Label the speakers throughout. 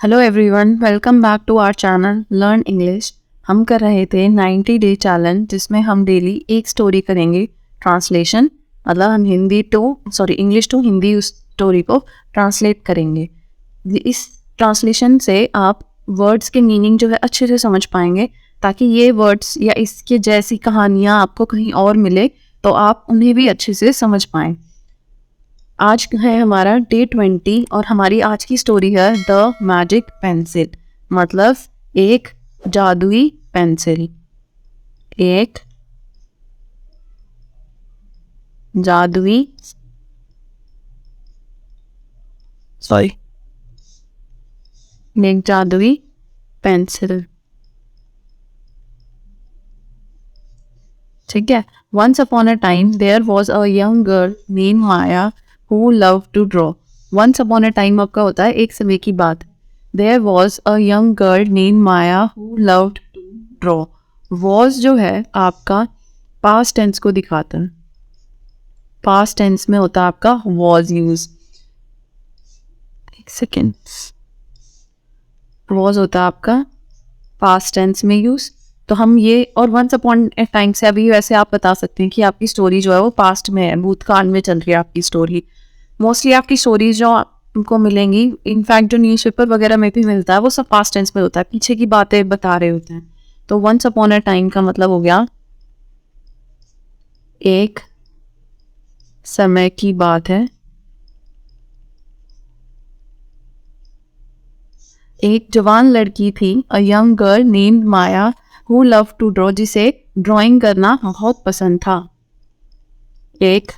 Speaker 1: Hello everyone, welcome back to our channel learn English. हम कर रहे थे 90 डे चैलेंज, जिसमें हम डेली एक स्टोरी करेंगे ट्रांसलेशन, मतलब हम इंग्लिश टू हिंदी उस स्टोरी को ट्रांसलेट करेंगे। इस ट्रांसलेशन से आप वर्ड्स के मीनिंग जो है अच्छे से समझ पाएंगे, ताकि ये वर्ड्स या इसके जैसी कहानियाँ आपको कहीं और मिले तो आप उन्हें भी अच्छे से समझ पाएँ। आज है हमारा डे 20 और हमारी आज की स्टोरी है द मैजिक पेंसिल, मतलब एक जादुई पेंसिल। एक जादुई सॉरी एक जादुई पेंसिल। ठीक है। Once upon a time there was a young girl name Maya who loved to draw. Once upon a time आपका होता है एक समय की बात। There was a young girl named Maya who loved to draw. Was जो है आपका past tense को दिखाता है। past tense में होता है आपका was use। एक सेकेंड, was होता है आपका past tense में use। तो हम ये और once upon a time से अभी वैसे आप बता सकते हैं कि आपकी स्टोरी जो है वो पास्ट में है, भूतकाल में चल रही है आपकी स्टोरी। मोस्टली आपकी स्टोरीज जो आपको मिलेंगी, इनफैक्ट जो न्यूज़पेपर वगैरह में भी मिलता है, वो सब पास्ट टेंस में होता है, पीछे की बातें बता रहे होते हैं। तो वंस अपॉन अ टाइम का मतलब हो गया एक समय की बात है। एक जवान लड़की थी, a young girl named Maya who love to draw, जिसे ड्राइंग करना बहुत पसंद था। एक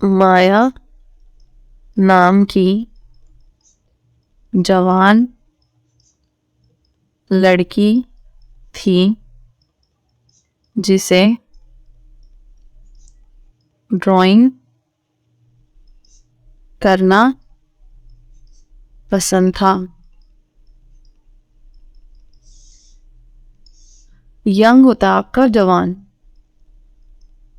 Speaker 1: माया नाम की जवान लड़की थी, जिसे ड्राइंग करना पसंद था। यंग होता है आपका जवान,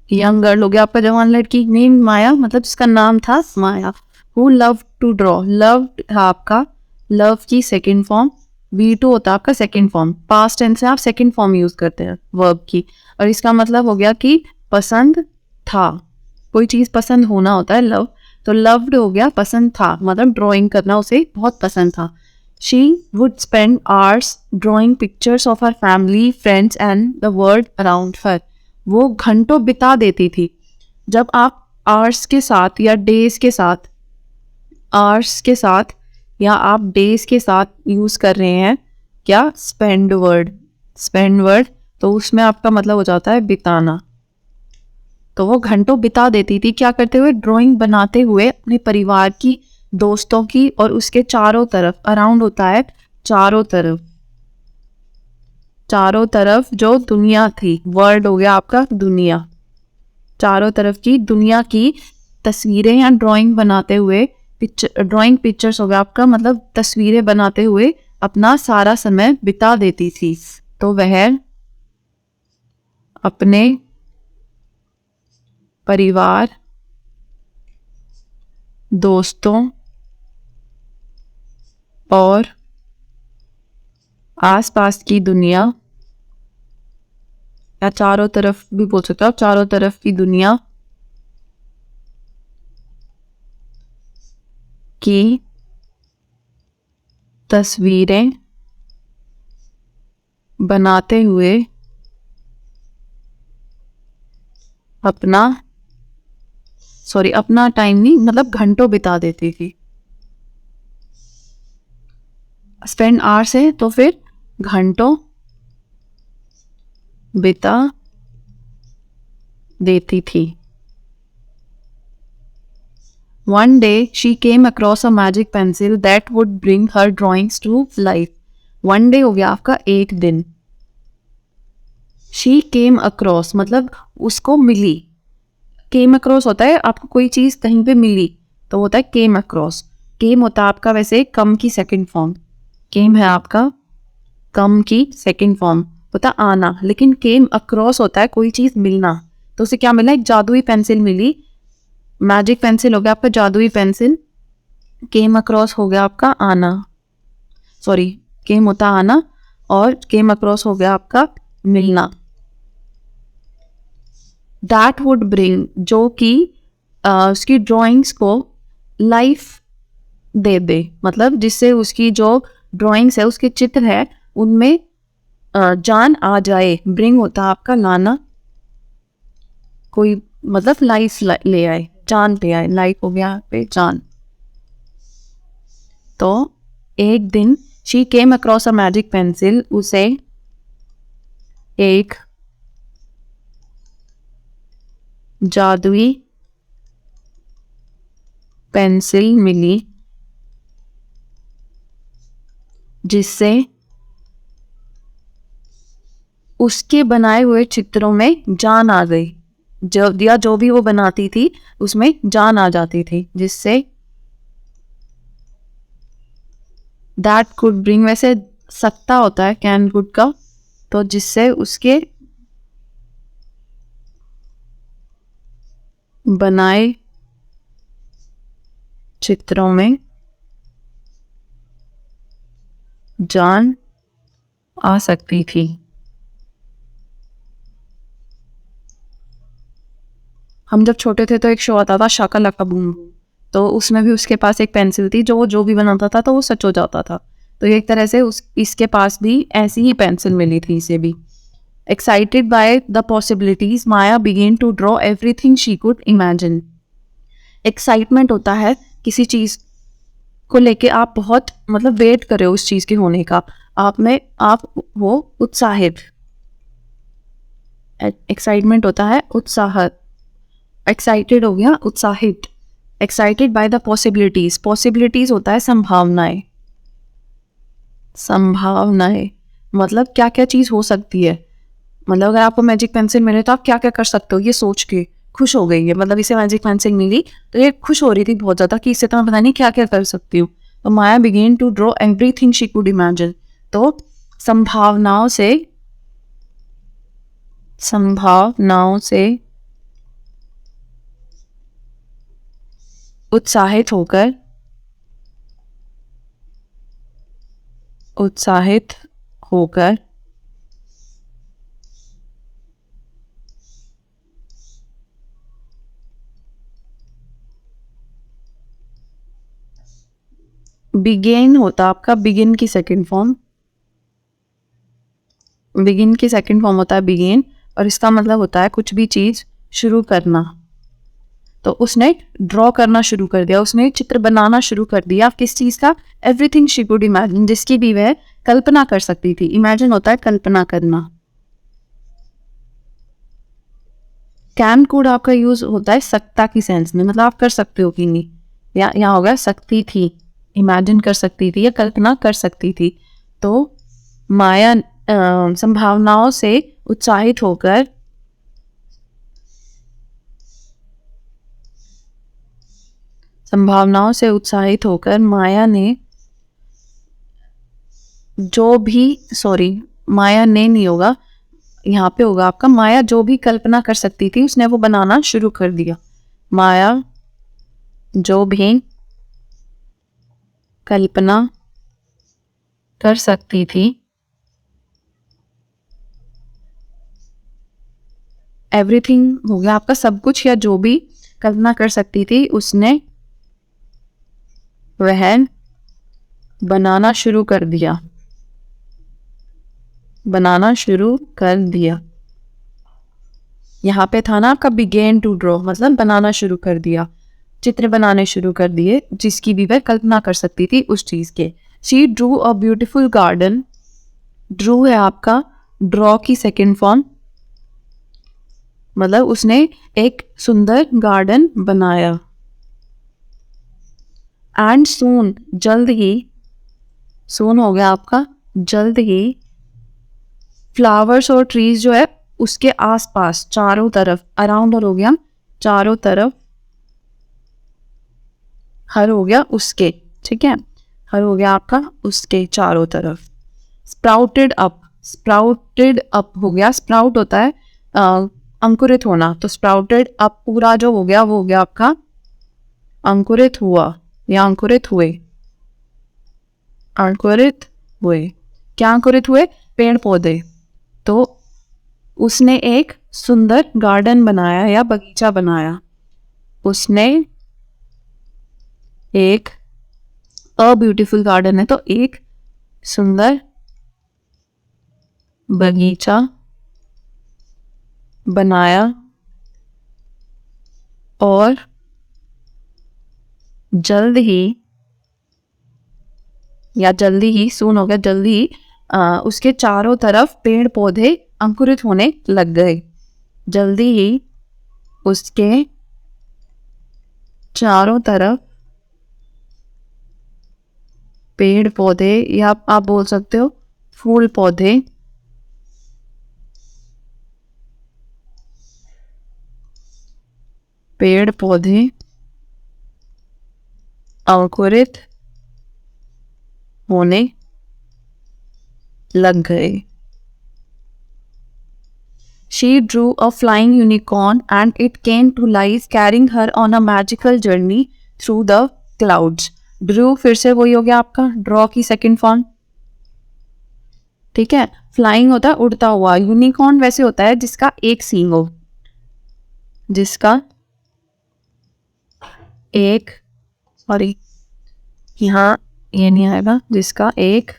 Speaker 1: यंग गर्ल हो गया आपका जवान लड़की, नेम माया मतलब जिसका नाम था Maya. Who love to draw, love था आपका लव की सेकेंड फॉर्म, V2 होता है आपका सेकेंड फॉर्म। पास्ट टेंस से आप सेकेंड फॉर्म यूज करते हैं वर्ब की, और इसका मतलब हो गया कि पसंद था। कोई चीज पसंद होना होता है लव, तो लव्ड हो गया पसंद था, मतलब ड्राइंग करना उसे बहुत पसंद था। She would spend hours drawing pictures of her family, friends and the world around her. वो घंटों बिता देती थी। जब आप आवर्स के साथ या डेज के साथ, आवर्स के साथ या आप डेज के साथ यूज कर रहे हैं क्या, स्पेंड वर्ड, तो उसमें आपका मतलब हो जाता है बिताना। तो वो घंटों बिता देती थी क्या करते हुए, ड्राइंग बनाते हुए अपने परिवार की, दोस्तों की, और उसके चारों तरफ, अराउंड होता है चारों तरफ, चारों तरफ जो दुनिया थी, वर्ल्ड हो गया आपका दुनिया, चारों तरफ की दुनिया की तस्वीरें या ड्राइंग बनाते हुए, ड्राइंग पिक्चर्स हो गया आपका मतलब तस्वीरें बनाते हुए अपना सारा समय बिता देती थी। तो वह अपने परिवार, दोस्तों और आसपास की दुनिया, या चारों तरफ भी बोल सकते हो आप, चारों तरफ की दुनिया की तस्वीरें बनाते हुए अपना टाइम नहीं, मतलब घंटों बिता देती थी। स्पेंड आवर्स है तो फिर घंटों बिता देती थी। One day she came across a magic pencil that would bring her drawings to life. One day हो गया आपका एक दिन। She came across मतलब उसको मिली। Came across होता है आपको कोई चीज कहीं पे मिली तो होता है came across। Came होता है आपका वैसे कम की सेकंड फॉर्म, came है आपका कम की सेकंड फॉर्म, होता आना, लेकिन came across होता है कोई चीज मिलना। तो उसे क्या मिला, एक जादुई पेंसिल मिली। मैजिक पेंसिल हो गया आपका जादुई पेंसिल, केम अक्रॉस हो गया आपका आना। सॉरी केम होता है आना और केम अक्रॉस हो गया आपका मिलना। दैट वुड ब्रिंग, जो कि उसकी ड्राइंग्स को लाइफ दे दे, मतलब जिससे उसकी जो ड्राइंग्स है, उसके चित्र है, उनमें जान आ जाए। ब्रिंग होता है आपका लाना, कोई मतलब लाइफ ले आए, जान ले आए, लाइफ हो गया पे जान। तो एक दिन she came across a magic pencil, उसे एक जादुई पेंसिल मिली जिससे उसके बनाए हुए चित्रों में जान आ गई। जो भी वो बनाती थी उसमें जान आ जाती थी, जिससे दैट कुड ब्रिंग, वैसे सकता होता है कैन कुड का, तो जिससे उसके बनाए चित्रों में जान आ सकती थी। हम जब छोटे थे तो एक शो आता था शाका लाका बूम बूम, तो उसमें भी उसके पास एक पेंसिल थी, जो भी बनाता था तो वो सच हो जाता था। तो एक तरह से इसके पास भी ऐसी ही पेंसिल मिली थी इसे भी। Excited by the possibilities Maya began to draw everything she could imagine. Excitement होता है किसी चीज को लेके आप बहुत मतलब वेट कर रहे हो उस चीज के होने का, आप वो उत्साहित, एक्साइटमेंट होता है उत्साह, एक्साइटेड हो गया उत्साहित। Excited by the possibilities, possibilities होता है संभावनाएं, संभावनाएं मतलब क्या क्या चीज हो सकती है। मतलब अगर आपको मैजिक पेंसिल मिले तो आप क्या क्या कर सकते हो, ये सोच के खुश हो गई है, मतलब इसे मैजिक पेंसिल मिली तो ये खुश हो रही थी बहुत ज्यादा कि इससे तो मैं पता नहीं क्या क्या कर सकती हूँ। तो Maya began to draw everything she could imagine, तो संभावनाओं से उत्साहित होकर बिगेन होता आपका बिगिन की सेकंड फॉर्म, बिगिन की सेकंड फॉर्म होता है बिगेन, और इसका मतलब होता है कुछ भी चीज शुरू करना। तो उसने ड्रॉ करना शुरू कर दिया, उसने चित्र बनाना शुरू कर दिया किस चीज का, एवरीथिंग शी कुड इमेजिन, जिसकी भी वह कल्पना कर सकती थी। इमेजिन होता है कल्पना करना। कैन कुड आपका यूज होता है सकता की सेंस में, मतलब आप कर सकते हो कि नहीं, या यहाँ हो गया सकती थी, इमेजिन कर सकती थी या कल्पना कर सकती थी। तो माया संभावनाओं से उत्साहित होकर माया ने माया ने नहीं होगा, यहाँ पे होगा आपका माया जो भी कल्पना कर सकती थी उसने वो बनाना शुरू कर दिया। माया जो भी कल्पना कर सकती थी, एवरीथिंग हो गया आपका सब कुछ या जो भी कल्पना कर सकती थी उसने वह बनाना शुरू कर दिया, यहाँ पे था ना आपका बिगेन टू ड्रॉ, मतलब बनाना शुरू कर दिया, चित्र बनाने शुरू कर दिए जिसकी भी वह कल्पना कर सकती थी उस चीज के। She drew a beautiful garden, Drew है आपका ड्रॉ की सेकेंड फॉर्म, मतलब उसने एक सुंदर गार्डन बनाया। एंड सून, जल्द ही, सून हो गया आपका जल्द ही, फ्लावर्स और ट्रीज जो है उसके आसपास चारों तरफ, अराउंड हो गया चारों तरफ, हर हो गया उसके, ठीक है, हर हो गया आपका उसके चारों तरफ। स्प्राउटेड अप, हो गया, स्प्राउट होता है अंकुरित होना, तो स्प्राउटेड अप पूरा जो हो गया वो हो गया आपका अंकुरित हुआ या अंकुरित हुए, अंकुरित हुए। क्या अंकुरित हुए? पेड़ पौधे। तो उसने एक सुंदर गार्डन बनाया या बगीचा बनाया। उसने एक अ ब्यूटीफुल गार्डन है तो एक सुंदर बगीचा बनाया और जल्द ही या जल्दी ही सून हो गया, जल्दी ही उसके चारों तरफ पेड़ पौधे अंकुरित होने लग गए। जल्दी ही उसके चारों तरफ पेड़ पौधे या आप बोल सकते हो फूल पौधे पेड़ पौधे अंकुरित होने लग गए। She drew a flying unicorn and it came to life carrying her on a magical journey through the clouds. Drew फिर से वही हो गया आपका ड्रॉ की सेकंड फॉर्म, ठीक है। फ्लाइंग होता है उड़ता हुआ, यूनिकॉर्न वैसे होता है जिसका एक सींग हो, जिसका एक, सॉरी यहाँ ये नहीं आएगा, जिसका एक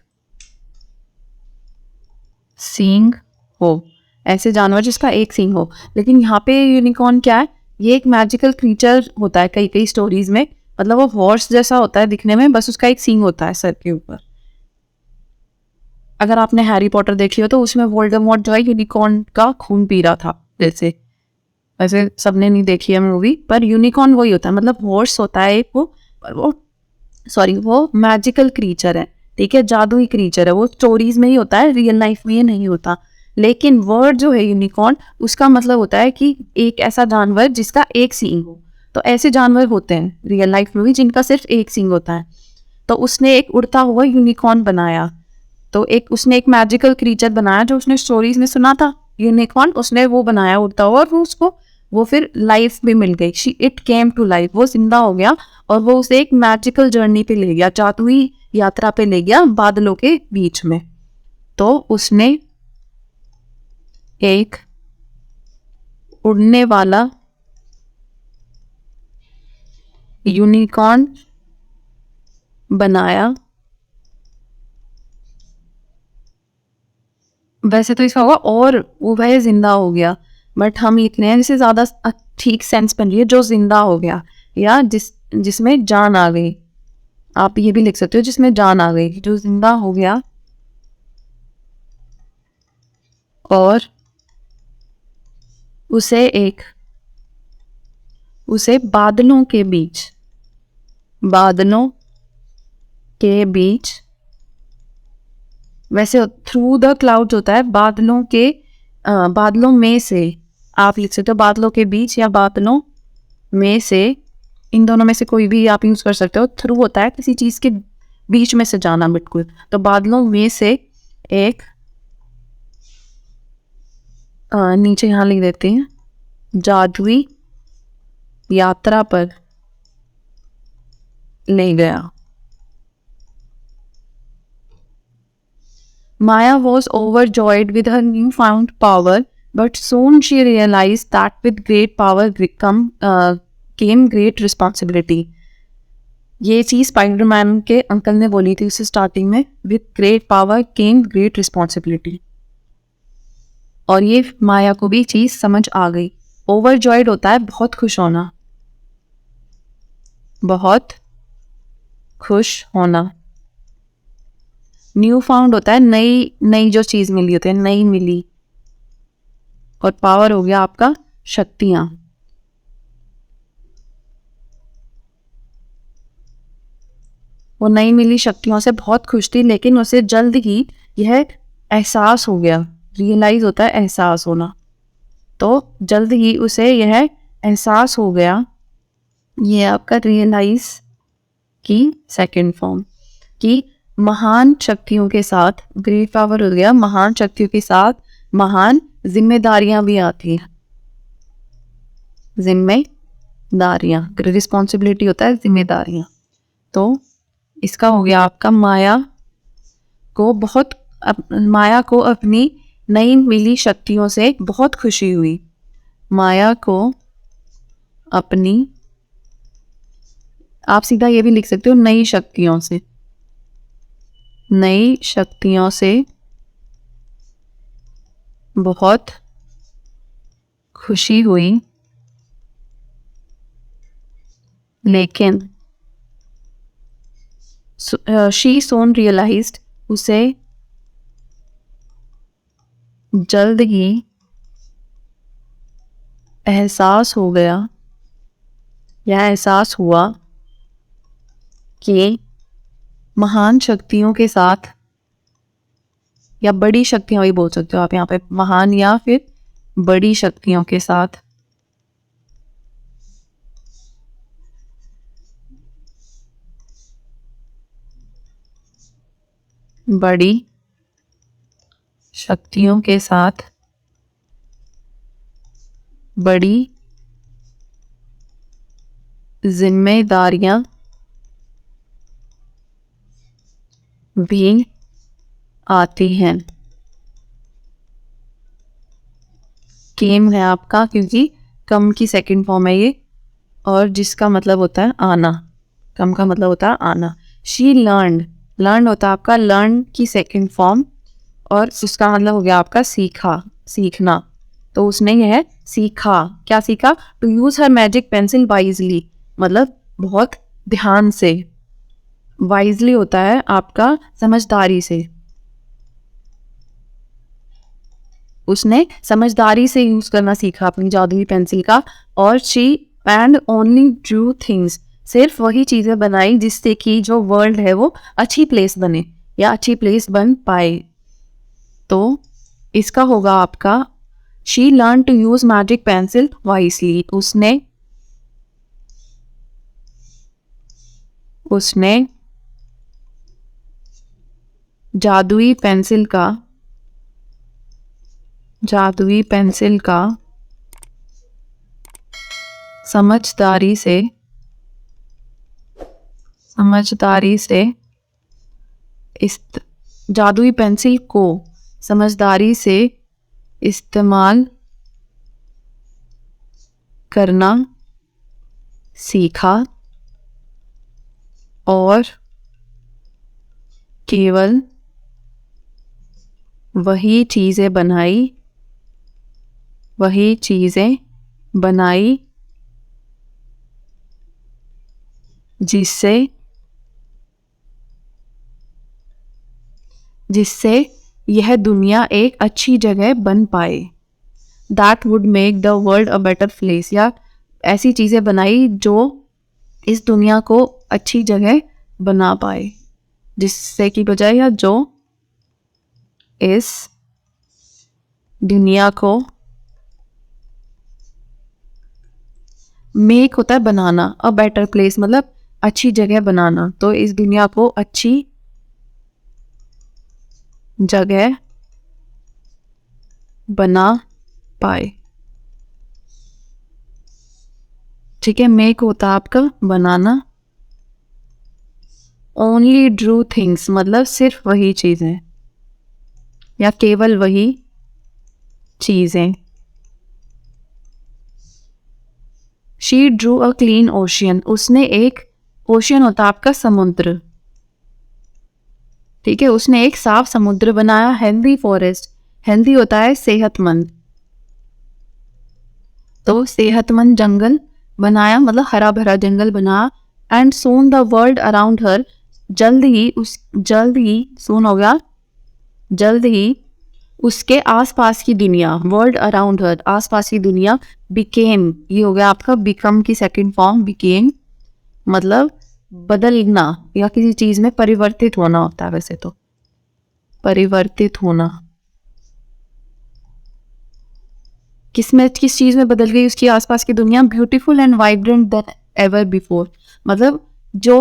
Speaker 1: सींग हो, ऐसे जानवर जिसका एक सींग हो। लेकिन यहाँ पे यूनिकॉर्न क्या है? ये एक मैजिकल क्रीचर होता है कई कई स्टोरीज में, मतलब वो हॉर्स जैसा होता है दिखने में, बस उसका एक सींग होता है सर के ऊपर। अगर आपने हैरी पॉटर देखी हो तो उसमें वोल्डेमॉर्ट जो है यूनिकॉर्न का खून पी रहा था जैसे, वैसे सबने नहीं देखी है मूवी, पर यूनिकॉर्न वही होता है, मतलब हॉर्स होता है एक वो, पर वो मैजिकल क्रीचर है, ठीक है, जादुई क्रीचर है, वो स्टोरीज में ही होता है, रियल लाइफ में ये नहीं होता। लेकिन वर्ड जो है यूनिकॉर्न, उसका मतलब होता है कि एक ऐसा जानवर जिसका एक सींग हो। तो ऐसे जानवर होते हैं रियल लाइफ में भी जिनका सिर्फ एक सींग होता है। तो उसने एक उड़ता हुआ यूनिकॉर्न बनाया, तो उसने एक मैजिकल क्रीचर बनाया जो उसने स्टोरीज में सुना था यूनिकॉर्न, उसने वो बनाया उड़ता हुआ, और वो फिर लाइफ भी मिल गई। इट केम टू लाइफ, वो जिंदा हो गया और वो उसे एक मैजिकल जर्नी पे ले गया, जादुई यात्रा पे ले गया बादलों के बीच में। तो उसने एक उड़ने वाला यूनिकॉर्न बनाया। वैसे तो इसका होगा और वो वह जिंदा हो गया, बट हम लिखने हैं जिसे ज्यादा ठीक सेंस बन रही है, जो जिंदा हो गया या जिसमें जान आ गई। आप ये भी लिख सकते हो जिसमें जान आ गई, जो जिंदा हो गया और उसे बादलों के बीच, वैसे थ्रू द क्लाउड्स होता है, बादलों में से, आप लिख सकते हो बादलों के बीच या बादलों में से, इन दोनों में से कोई भी आप यूज कर सकते हो। थ्रू होता है किसी चीज के बीच में से जाना, बिल्कुल। तो बादलों में से एक, नीचे यहाँ लिख देते हैं, जादुई यात्रा पर ले गया। Maya was overjoyed with her newfound power, but soon she realized that with great power came great responsibility. ये चीज स्पाइडरमैन के अंकल ने बोली थी उसे स्टार्टिंग में, with great power came great responsibility. और ये माया को भी चीज समझ आ गई। ओवरजॉयड होता है बहुत खुश होना, बहुत खुश होना। न्यू फाउंड होता है नई जो चीज मिली होती है, नई मिली। और पावर हो गया आपका शक्तियां। वो नई मिली शक्तियों से बहुत खुश थी, लेकिन उसे जल्द ही यह एहसास हो गया, रियलाइज होता है एहसास होना। तो जल्द ही उसे यह एहसास हो गया, ये आपका रियलाइज की सेकंड फॉर्म, कि महान शक्तियों के साथ, ग्रेट पावर हो गया, महान शक्तियों के साथ महान जिम्मेदारियां भी आती हैं। जिम्मेदारियां, रिस्पॉन्सिबिलिटी होता है जिम्मेदारियां। तो इसका हो गया आपका माया माया को अपनी नई मिली शक्तियों से बहुत खुशी हुई। माया को अपनी, आप सीधा ये भी लिख सकते हो, नई शक्तियों से, नई शक्तियों से बहुत खुशी हुई, लेकिन शी सोन रियलाइज्ड, उसे जल्द ही एहसास हो गया या एहसास हुआ कि महान शक्तियों के साथ, या बड़ी शक्तियां भी बोल सकते हो आप यहाँ पे, महान या फिर बड़ी शक्तियों के साथ बड़ी शक्तियों के साथ बड़ी जिम्मेदारियां भी आती हैं। केम है आपका, क्योंकि कम की सेकंड फॉर्म है ये, और जिसका मतलब होता है आना, कम का मतलब होता है आना। शी लर्न होता है आपका लर्न की सेकंड फॉर्म, और उसका मतलब हो गया आपका सीखा, सीखना। तो उसने यह सीखा, क्या सीखा? To use her magic pencil wisely, मतलब बहुत ध्यान से। वाइजली होता है आपका समझदारी से, उसने समझदारी से यूज करना सीखा अपनी जादुई पेंसिल का। और she and only Drew things, सिर्फ वही चीजें बनाई जिससे कि जो वर्ल्ड है वो अच्छी प्लेस बने या अच्छी प्लेस बन पाए। तो इसका होगा आपका she learn to use magic pencil wisely, उसने जादुई पेंसिल का समझदारी से जादुई पेंसिल को समझदारी से इस्तेमाल करना सीखा, और केवल वही चीजें बनाई जिससे यह दुनिया एक अच्छी जगह बन पाए। That would make the world a better place, या ऐसी चीजें बनाई जो इस दुनिया को अच्छी जगह बना पाए, जिससे की बजाय, या जो इस दुनिया को, मेक होता है बनाना, अ बेटर प्लेस मतलब अच्छी जगह बनाना, तो इस दुनिया को अच्छी जगह बना पाए। ठीक है, मेक होता है आपका बनाना। ओनली ड्रू थिंग्स मतलब सिर्फ वही चीजें या केवल वही चीजें। She drew a clean ocean, उसने एक, ओशियन होता है आपका समुद्र, ठीक है, उसने एक साफ समुद्र बनाया। हेल्दी फॉरेस्ट, हेल्दी होता है सेहतमंद, तो सेहतमंद जंगल बनाया मतलब हरा भरा जंगल बना। And soon the world around her, जल्द ही सोन हो गया, जल्द ही उसके आसपास की दुनिया, वर्ल्ड अराउंड हर आसपास की दुनिया। बिकेम, ये हो गया आपका बिकम की सेकंड फॉर्म, बिकेम मतलब बदलना या किसी चीज में परिवर्तित होना होता है, वैसे तो परिवर्तित होना। किस चीज में बदल गई उसकी आसपास की दुनिया? Beautiful and vibrant then ever before, मतलब जो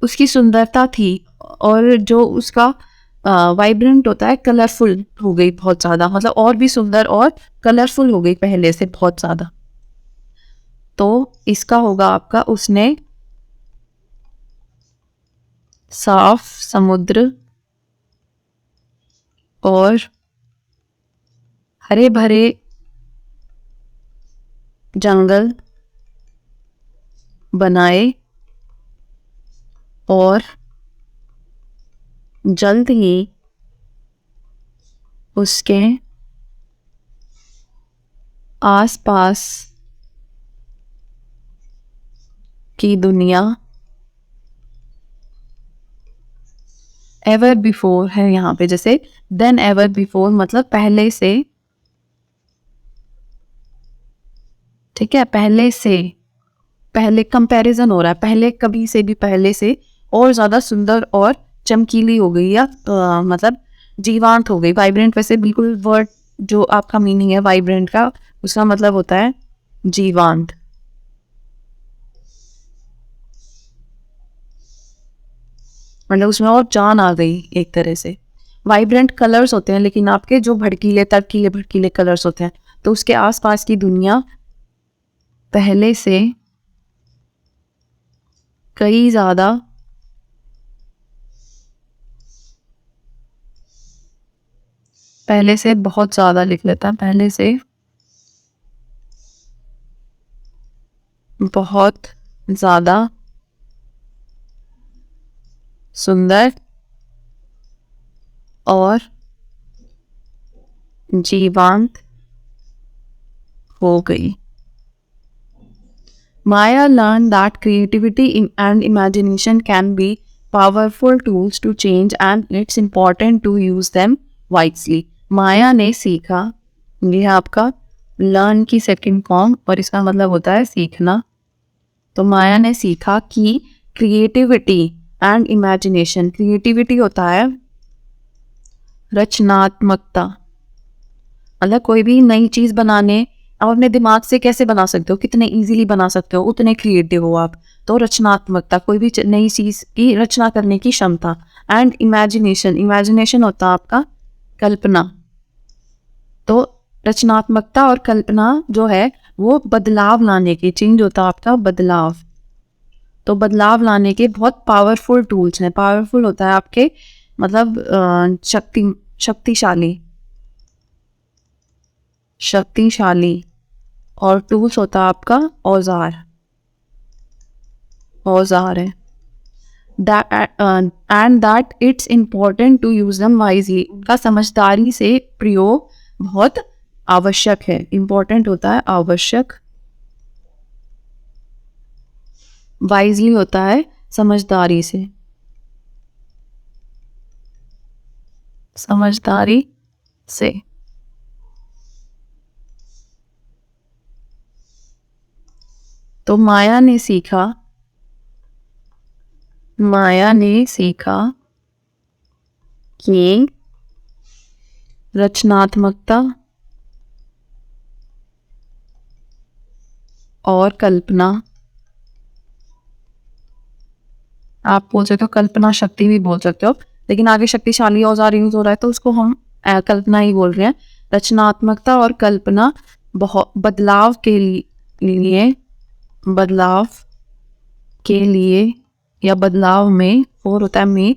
Speaker 1: उसकी सुंदरता थी और जो उसका वाइब्रेंट होता है, कलरफुल हो गई बहुत ज्यादा, मतलब और भी सुंदर और कलरफुल हो गई पहले से बहुत ज्यादा। तो इसका होगा आपका उसने साफ समुद्र और हरे भरे जंगल बनाए और जल्द ही उसके आसपास की दुनिया एवर बिफोर है यहाँ पे, जैसे देन एवर बिफोर मतलब पहले से, ठीक है, पहले से, पहले कंपैरिजन हो रहा है, पहले कभी से भी पहले से और ज़्यादा सुंदर और चमकीली हो गई, या मतलब जीवांत हो गई। वाइब्रेंट वैसे बिल्कुल वर्ड जो आपका मीनिंग है वाइब्रेंट का, उसका मतलब होता है जीवांत। मतलब उसमें और जान आ गई एक तरह से। वाइब्रेंट कलर्स होते हैं, लेकिन आपके जो भड़कीले तड़कीले भड़कीले कलर्स होते हैं, तो उसके आसपास की दुनिया पहले से कई ज़्यादा पहले से बहुत ज़्यादा लिख लेता है, पहले से बहुत ज़्यादा सुंदर और जीवांत हो गई। Maya learned that creativity and imagination can be powerful tools to change, and it's important to use them wisely. माया ने सीखा, ये है आपका लर्न की सेकंड फॉर्म और इसका मतलब होता है सीखना। तो माया ने सीखा कि क्रिएटिविटी एंड इमेजिनेशन, क्रिएटिविटी होता है रचनात्मकता, मतलब कोई भी नई चीज़ बनाने, आप अपने दिमाग से कैसे बना सकते हो, कितने इजीली बना सकते हो, उतने क्रिएटिव हो आप। तो रचनात्मकता, कोई भी नई चीज़ की रचना करने की क्षमता। एंड इमेजिनेशन, इमेजिनेशन होता है आपका कल्पना। तो रचनात्मकता और कल्पना जो है वो बदलाव लाने की, चेंज होता है आपका बदलाव। तो बदलाव लाने के बहुत पावरफुल टूल्स हैं। पावरफुल होता है आपके मतलब शक्तिशाली, शक्तिशाली। और टूल्स होता है आपका औजार, औजार है। And that it's important to use them wisely, उनका समझदारी से प्रयोग बहुत आवश्यक है। इम्पॉर्टेंट होता है आवश्यक, वाइजली होता है समझदारी से, समझदारी से। तो माया ने सीखा, माया ने सीखा कि रचनात्मकता और कल्पना, आप बोल सकते हो कल्पना शक्ति भी बोल सकते हो, लेकिन आगे शक्तिशाली औजार यूज हो रहा है तो उसको हम कल्पना ही बोल रहे हैं। रचनात्मकता और कल्पना बहुत बदलाव के लिए, बदलाव के लिए या बदलाव में, और होता है में,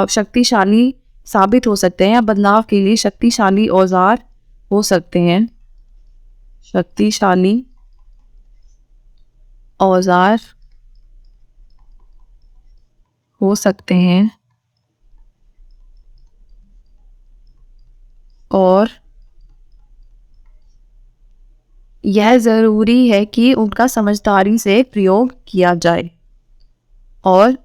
Speaker 1: शक्तिशाली साबित हो सकते हैं या बदलाव के लिए शक्तिशाली औजार हो सकते हैं, शक्तिशाली औजार हो सकते हैं। और यह ज़रूरी है कि उनका समझदारी से प्रयोग किया जाए। और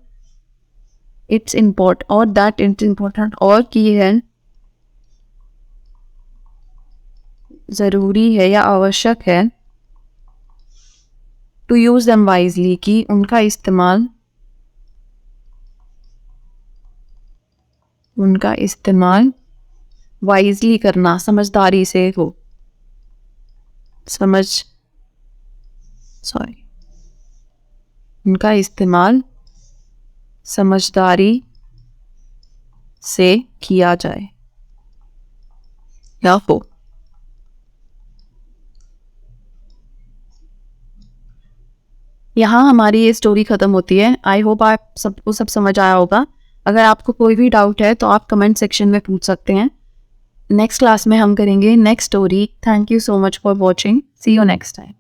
Speaker 1: इट्स इम्पोर्ट और दैट इट्स इम्पोर्टेंट, और कि यह ज़रूरी है या आवश्यक है टू यूज़ देम वाइजली, कि उनका इस्तेमाल, उनका इस्तेमाल वाइजली करना, समझदारी से हो, उनका इस्तेमाल समझदारी से किया जाए या हो। यहाँ हमारी ये स्टोरी ख़त्म होती है। आई होप आप सबको सब समझ आया होगा। अगर आपको कोई भी डाउट है तो आप कमेंट सेक्शन में पूछ सकते हैं। नेक्स्ट क्लास में हम करेंगे next story. Thank you so much for watching. See you next time.